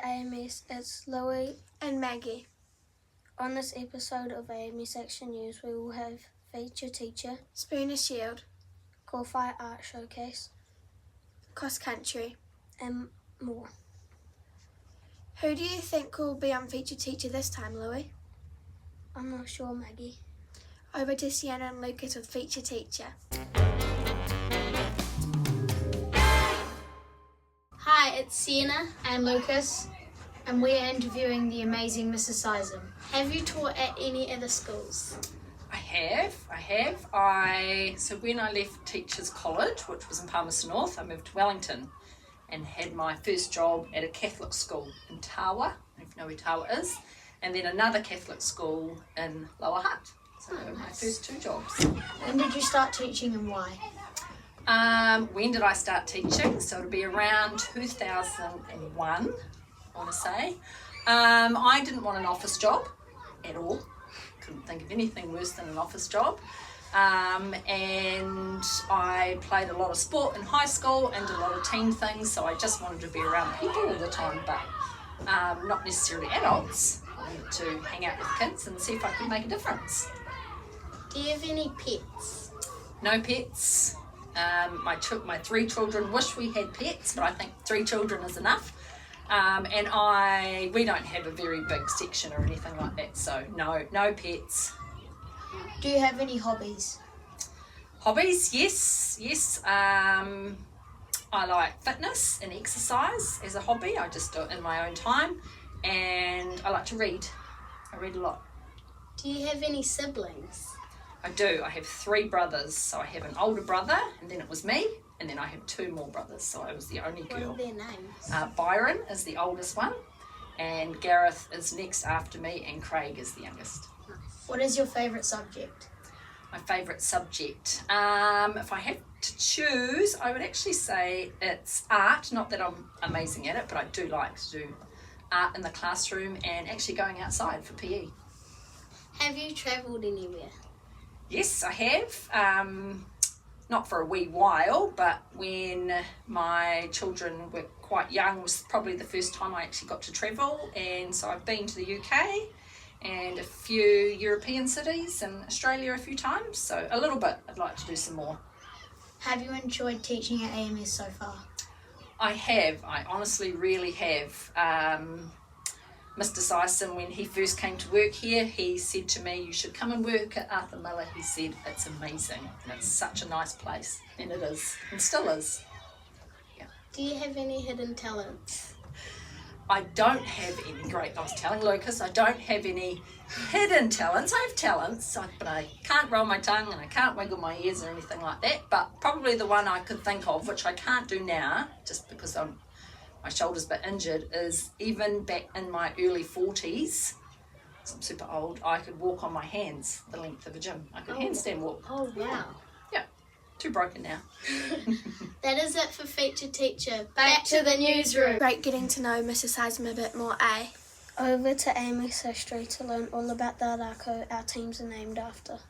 AMS, it's Louie and Maggie. On this episode of AMS Action News, we will have feature teacher, Spooner Shield, Kōwhai Art Showcase, Cross Country, and more. Who do you think will be on feature teacher this time, Louie? I'm not sure, Maggie. Over to Sienna and Lucas with feature teacher. Hi, it's Sienna and Lucas, and we are interviewing the amazing Mrs. Sison. Have you taught at any other schools? I have. So when I left Teachers College, which was in Palmerston North, I moved to Wellington and had my first job at a Catholic school in Tawa, if you know where Tawa is, and then another Catholic school in Lower Hutt. So my first two jobs. When did you start teaching and why? When did I start teaching? So it'll be around 2001, I want to say. I didn't want an office job at all. Couldn't think of anything worse than an office job. And I played a lot of sport in high school and did a lot of team things, so I just wanted to be around people all the time, but not necessarily adults. I wanted to hang out with kids and see if I could make a difference. Do you have any pets? No pets. My three children wish we had pets, but I think 3 children is enough. And we don't have a very big section or anything like that, so no pets. Do you have any hobbies? Hobbies, yes. I like fitness and exercise as a hobby. I just do it in my own time, and I like to read. I read a lot. Do you have any siblings? I do. I have 3 brothers. So I have an older brother, and then it was me, and then I have 2 more brothers, so I was the only girl. What are their names? Byron is the oldest one, and Gareth is next after me, and Craig is the youngest. What is your favourite subject? My favourite subject? If I had to choose, I would actually say it's art. Not that I'm amazing at it, but I do like to do art in the classroom and actually going outside for PE. Have you travelled anywhere? Yes, I have. Not for a wee while, but when my children were quite young was probably the first time I actually got to travel, and so I've been to the UK and a few European cities and Australia a few times, so a little bit. I'd like to do some more. Have you enjoyed teaching at AMS so far? I have. I honestly really have. Mr. Sison, when he first came to work here, he said to me, you should come and work at Arthur Miller. He said, it's amazing and it's such a nice place, and it is, and still is. Yeah. Do you have any hidden talents? I don't have any I was telling Lucas, I don't have any hidden talents. I have talents, but I can't roll my tongue and I can't wiggle my ears or anything like that. But probably the one I could think of, which I can't do now, just because my shoulder's a bit injured, is even back in my early 40s, so I'm super old, I could walk on my hands the length of a gym. I could handstand walk. Oh, wow. Yeah, too broken now. That is it for Feature Teacher. Back to the newsroom. Great getting to know Mrs. Sison a bit more, eh? Over to AMS History to learn all about the rako our teams are named after.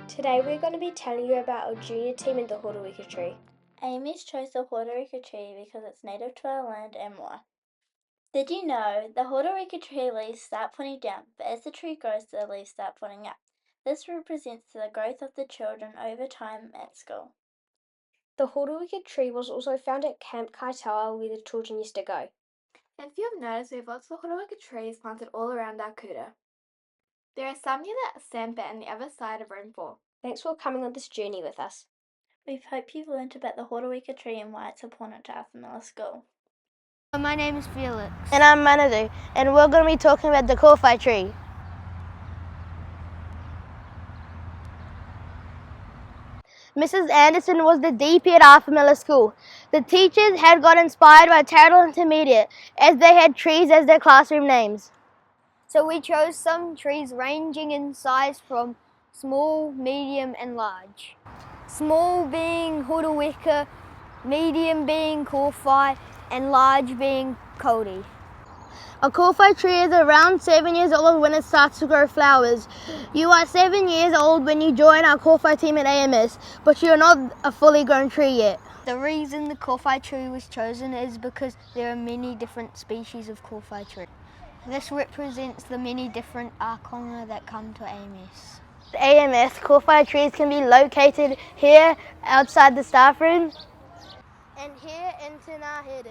Today we're going to be telling you about our junior team in the Horowika tree. AMS chose the Horowika tree because it's native to our land and why. Did you know the Horowika tree leaves start pointing down, but as the tree grows the leaves start pointing up. This represents the growth of the children over time at school. The Horowika tree was also found at Camp Kaitawa where the children used to go. If you've noticed, we have lots of Horowika trees planted all around our kuta. There are some near the sandpit and the other side of room 4. Thanks for coming on this journey with us. We hope you've learnt about the Horowika tree and why it's important to Arthur Miller School. My name is Felix. And I'm Manadu, and we're going to be talking about the Kōwhai tree. Mrs. Anderson was the DP at Arthur Miller School. The teachers had got inspired by Tauranga Intermediate as they had trees as their classroom names. So we chose some trees ranging in size from small, medium and large. Small being Horowika, medium being Kōwhai and large being Kauri. A Kōwhai tree is around 7 years old when it starts to grow flowers. You are 7 years old when you join our Kōwhai team at AMS, but you are not a fully grown tree yet. The reason the Kōwhai tree was chosen is because there are many different species of Kōwhai tree. This represents the many different ākonga that come to AMS. The AMS Kōwhai trees can be located here outside the staff room and here in Te Reo.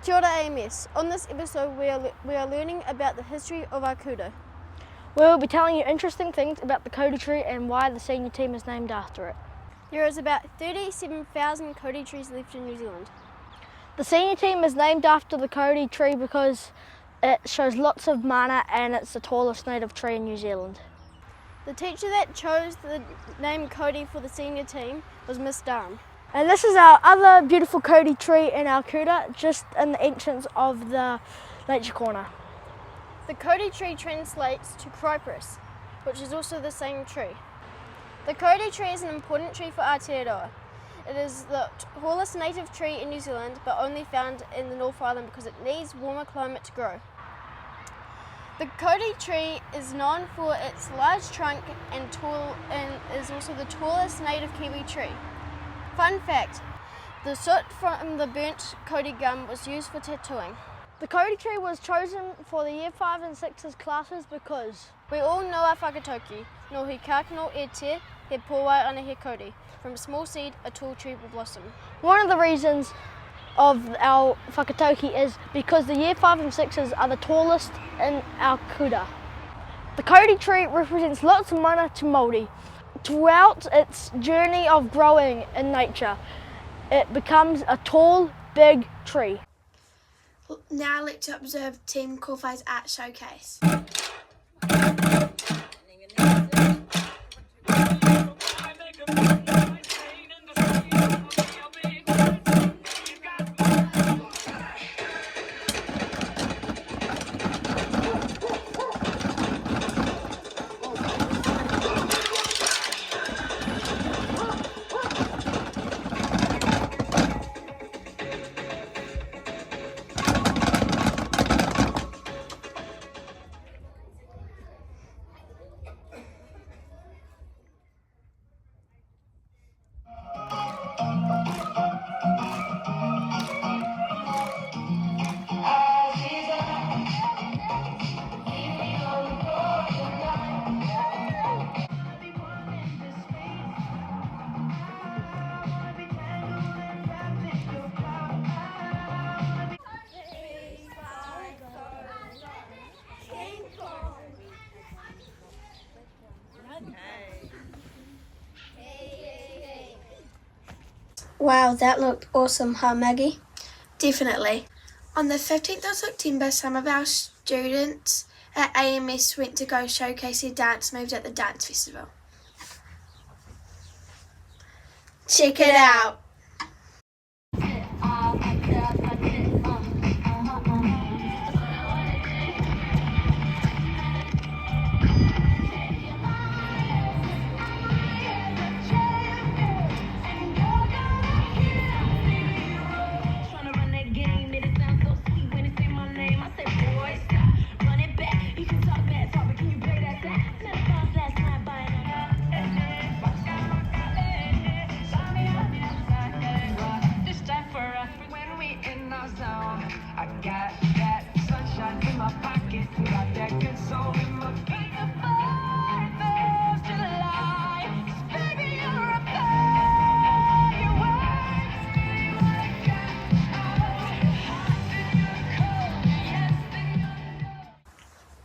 Kia ora AMS. On this episode we are learning about the history of our kuta. We will be telling you interesting things about the Kōwhai tree and why the senior team is named after it. There is about 37,000 Kōwhai trees left in New Zealand. The senior team is named after the Kōwhai tree because it shows lots of mana and it's the tallest native tree in New Zealand. The teacher that chose the name Kōwhai for the senior team was Miss Durham. And this is our other beautiful Kōwhai tree in our kuta, just in the entrance of the nature corner. The Kōwhai tree translates to Cypress, which is also the same tree. The Kōwhai tree is an important tree for Aotearoa. It is the tallest native tree in New Zealand, but only found in the North Island because it needs warmer climate to grow. The Kōwhai tree is known for its large trunk and is also the tallest native Kiwi tree. Fun fact, the soot from the burnt Kōwhai gum was used for tattooing. The Kōwhai tree was chosen for the Year 5 and 6's classes because we all know our whakatauki, no he kākano e te, he pōwai ana he Kōwhai. From a small seed, a tall tree will blossom. One of the reasons of our whakatauki is because the Year 5 and 6's are the tallest in our kuta. The Kōwhai tree represents lots of mana to Māori. Throughout its journey of growing in nature, it becomes a tall, big tree. Now let's observe Team Kōwhai's art showcase. Wow, that looked awesome, huh, Maggie? Definitely. On the 15th of September, some of our students at AMS went to go showcase their dance moves at the dance festival. Check it out.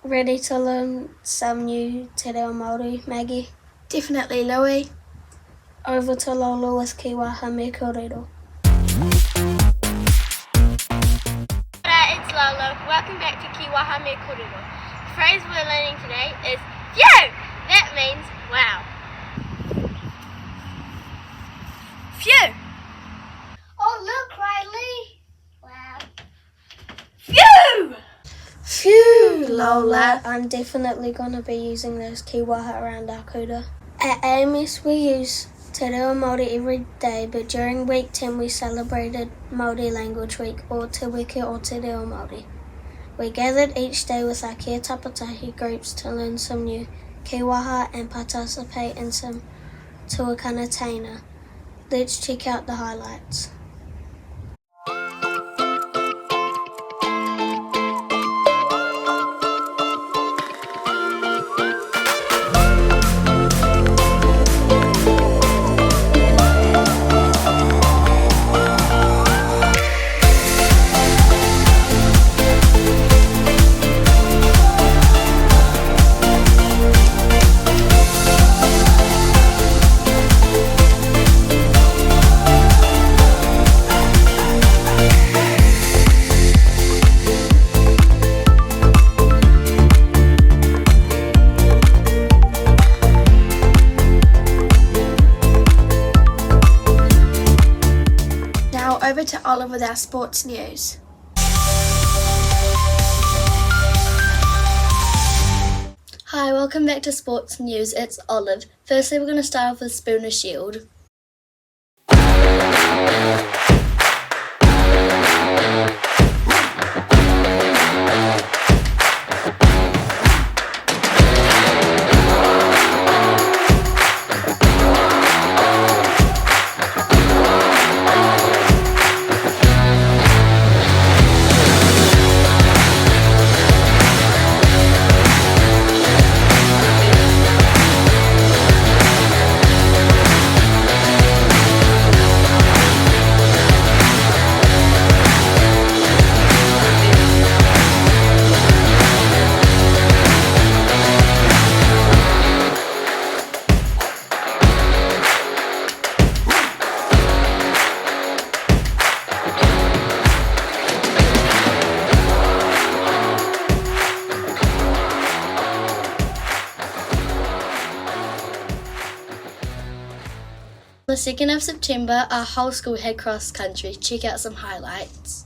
Ready to learn some new Te Reo Māori, Maggie? Definitely, Louie. Over to Lola with Kiwaha me kōrero. It's Lola. Welcome back to Kiwaha me kōrero. The phrase we're learning today is phew! That means wow. Phew! Oh look, Riley! Wow. Phew! Phew, Lola. I'm definitely going to be using those kiwaha around our kuta. At AMS we use Te Reo Māori every day, but during week 10 we celebrated Māori Language Week, or Te Wiki o Te Reo Māori. We gathered each day with our kia tapatahi groups to learn some new kiwaha and participate in some tuakana teina. Let's check out the highlights. Now over to Olive with our sports news. Hi, welcome back to Sports News. It's Olive. Firstly, we're going to start off with Spooner Shield. On the 2nd of September, our whole school had cross country. Check out some highlights.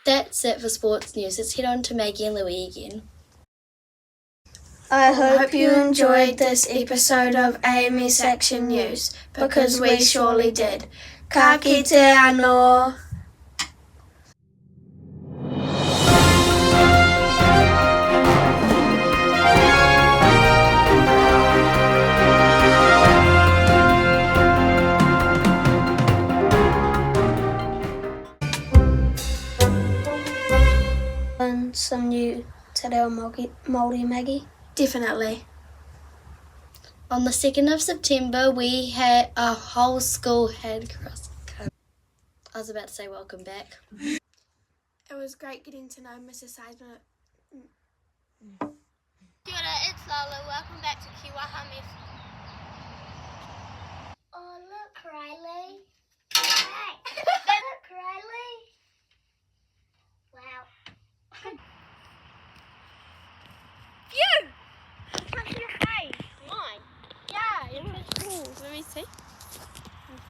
That's it for sports news. Let's head on to Maggie and Louie again. I hope you enjoyed this episode of AMS Action News, because we surely did. Ka kite anō! Learn some new Te Te Reo Māori, Maggie? Definitely. On the 2nd of September, we had our whole school had cross. I was about to say welcome back. It was great getting to know Mrs. Seidman. Kia ora, it's Lala. Welcome back to Kīwaha